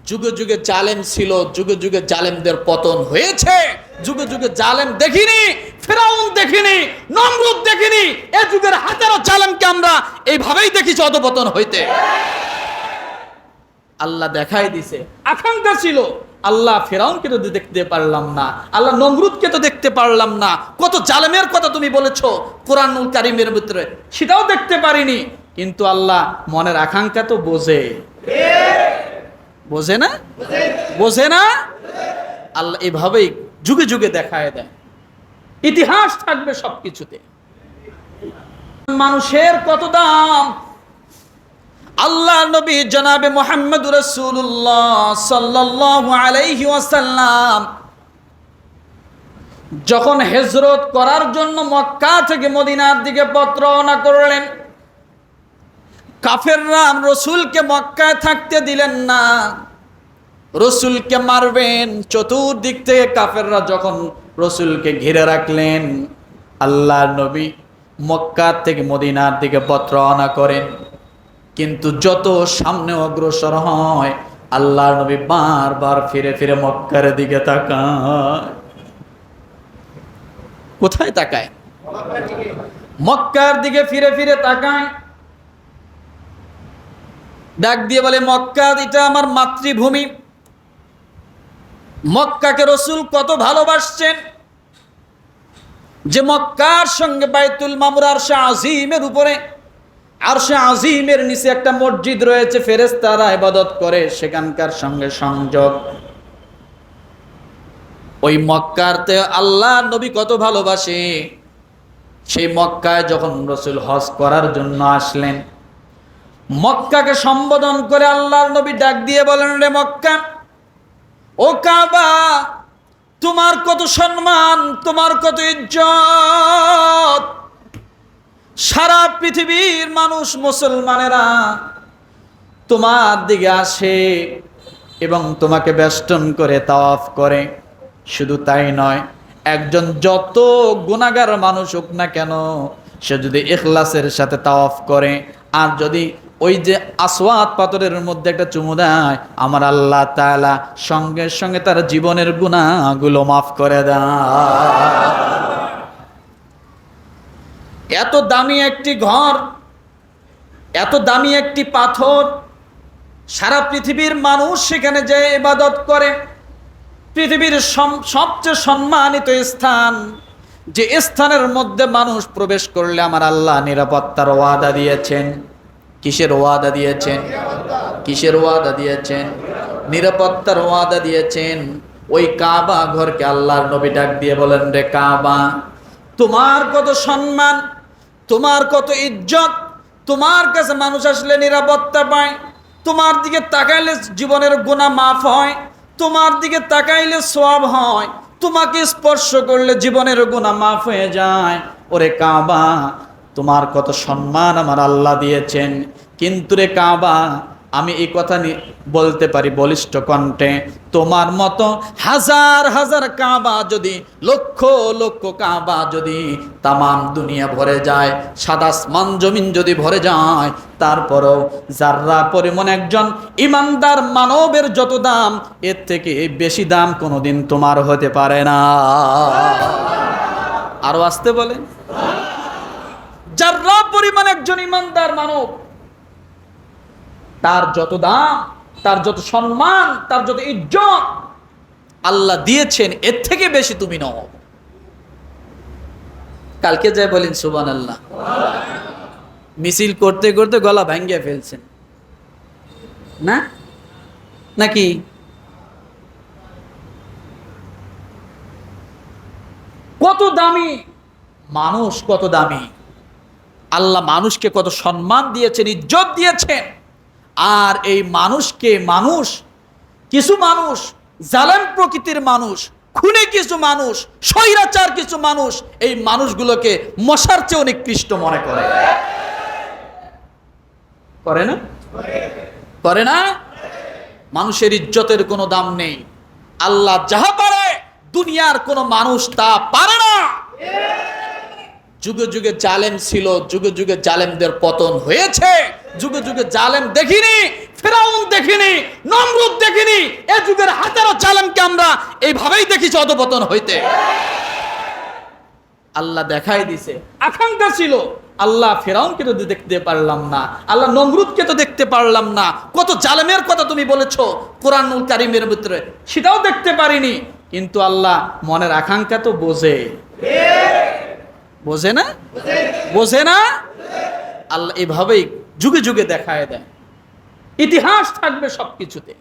যুগে যুগে জালেম ছিল, যুগে যুগে জালেমদের পতন হয়েছে। যুগে যুগে জালেম দেখিনি, ফেরাউন দেখিনি, নমরুদ দেখিনি। এ যুগের হাজারো জালেমকে আমরা এইভাবেই দেখেছি অধপতন হইতে। আল্লাহ দেখাই দিছে, আকাঙ্ক্ষা ছিল আল্লাহ ফেরাউনকে তো দেখতে পারলাম না, আল্লাহ নমরুদকে তো দেখতে পারলাম না, কত জালেমের কথা তুমি বলেছো কোরআনুল কারীমের ভিতরে, সেটাও দেখতে পারিনি। কিন্তু আল্লাহ মনের আকাঙ্ক্ষা তো বোঝে, বোঝে না? বোঝে না? আল্লাহ এভাবেই যুগে যুগে দেখায় দেয়, ইতিহাস থাকবে সবকিছুতে। মানুষের কত দাম! আল্লাহ নবী জনাবে মুহাম্মদ রাসূলুল্লাহ সাল্লাল্লাহু আলাইহি ওয়াসাল্লাম যখন হিজরত করার জন্য মক্কা থেকে মদিনার দিকে পথ রওনা করলেন, কাফেররা রাসূলকে মক্কায় থাকতে দিলেন না, রাসূলকে মারবেন। চতুর্দিক থেকে কাফেররা যখন রাসূলকে ঘিরে রাখলেন, আল্লাহ নবী মক্কা থেকে মদিনার দিকে পথ রওনা করেন। কিন্তু যত সামনে অগ্রসর হয়, আল্লাহর নবী বারবার ফিরে ফিরে মক্কার দিকে তাকায়। কোথায় তাকায়? মক্কার দিকে ফিরে ফিরে তাকায়। ডাক দিয়ে বলে, মক্কা এটা আমার মাতৃভূমি। মক্কাকে রাসূল কত ভালোবাসছেন যে মক্কার সঙ্গে বাইতুল মামুর আরশে আজিমের উপরে, আরশে আজিমের নিচে একটা মসজিদ রয়েছে, ফেরেশতারা ইবাদত করে, সেখানকার সঙ্গে সংযোগ। ওই মক্কাতে আল্লাহ নবী কত ভালোবাসে। সেই মক্কায় যখন রাসূল হজ করার জন্য আসলেন, মক্কাকে সম্বোধন করে আল্লাহর নবী ডাক দিয়ে বলেন, রে মক্কা, ও কাবা, তোমার কত সম্মান, তোমার কত ইজ্জত। সারা পৃথিবীর মানুষ মুসলমানেরা তোমার দিকে আসে এবং তোমাকে বেষ্টন করে তাওয়াফ করে। শুধু তাই নয়, একজন যত গুনাহগার মানুষ হোক না কেন, সে যদি ইখলাসের সাথে তাওয়াফ করে আর যদি ওই যে আসওয়াদ পাথরের মধ্যে একটা চুমু দেয়, আমার আল্লাহ তাআলা সঙ্গে সঙ্গে তার জীবনের গুনাহগুলো মাফ করে দেয়। এত দামি একটি ঘর, এত দামি একটি পাথর, সারা পৃথিবীর মানুষ সেখানে যে ইবাদত করে। পৃথিবীর সবচেয়ে সম্মানিত স্থান, যে স্থানের মধ্যে মানুষ প্রবেশ করলে আমার আল্লাহ নিরাপত্তার ওয়াদা দিয়েছেন। কিসের ওয়াদা দিয়েছেন? কিসের ওয়াদা দিয়েছেন? নিরাপত্তার ওয়াদা দিয়েছেন। ওই কাবা ঘরকে আল্লাহর নবী ডাক দিয়ে বলেন, রে কাবা, তোমার কত সম্মান, তোমার কত ইজ্জত, তোমার কাছে মানুষ আসলে নিরাপত্তা পায়, তোমার দিকে তাকাইলে জীবনের গুনাহ মাফ হয়, তোমার দিকে তাকাইলে সওয়াব হয়, তোমাকে স্পর্শ করলে জীবনের গুনাহ মাফ হয়ে যায়। ওরে কাবা, তোমার কত সম্মান আমার আল্লাহ দিয়েছেন। কিন্তু রে কাবা, আমি এই কথা বলতে পারি বলিষ্ঠ কণ্ঠে, তোমার মতো হাজার হাজার কাবা যদি, লক্ষ লক্ষ কাবা যদি তামাম দুনিয়া ভরে যায়, সাদা আসমান জমিন যদি ভরে যায়, তারপরও যাররা পরিমাণ একজন ইমানদার মানবের যত দাম, এর থেকে বেশি দাম কোনোদিন তোমার হতে পারে না। আরো আসতে বলে, যাররা পরিমাণ একজন ইমানদার মানব, তার যত দাম, তার যত সম্মান, তার যত ইজ্জত আল্লাহ দিয়েছেন, এর থেকে বেশি তুমি নও। কালকে যাই বলেন সুবহানাল্লাহ। মিছিল করতে করতে গলা ভাঙ্গিয়ে ফেলছেন না নাকি? কত দামি মানুষ, কত দামি! আল্লাহ মানুষকে কত সম্মান দিয়েছেন, ইজ্জত দিয়েছেন। আর এই মানুষকে কিছু মানুষ জালেম প্রকৃতির মানুষ, খুনি কিছু মানুষ, স্বৈরাচার কিছু মানুষ, এই মানুষগুলোকে মশার চেয়ে নিকৃষ্ট মনে করে। করে না? করে না? মানুষের ইজ্জতের কোনো দাম নেই। আল্লাহ যাহা পারে দুনিয়ার কোনো মানুষ তা পারে না। যুগে যুগে জালেম ছিল, যুগে যুগে জালেমদের পতন হয়েছে। যুগে যুগে জালেম দেখিনি, ফেরাউন দেখিনি, নমরুদ দেখিনি। এ যুগের হাজারো জালেমকে আমরা এইভাবেই দেখেছি অধপতন হইতে। আল্লাহ দেখাই দিছে। আকাঙ্ক্ষা ছিল, আল্লাহ ফেরাউনকে তো দেখতে পারলাম না, আল্লাহ নমরুদকে তো দেখতে পারলাম না, কত জালেমের কথা তুমি বলেছো কোরআনুল কারীমের ভিতরে, সেটাও দেখতে পারিনি। কিন্তু আল্লাহ মনের আকাঙ্ক্ষা তো বোঝে, বোঝে না? বোঝে না? আল্লাহ এভাবেই যুগে যুগে দেখায় দেয়। ইতিহাস থাকবে সবকিছুতে।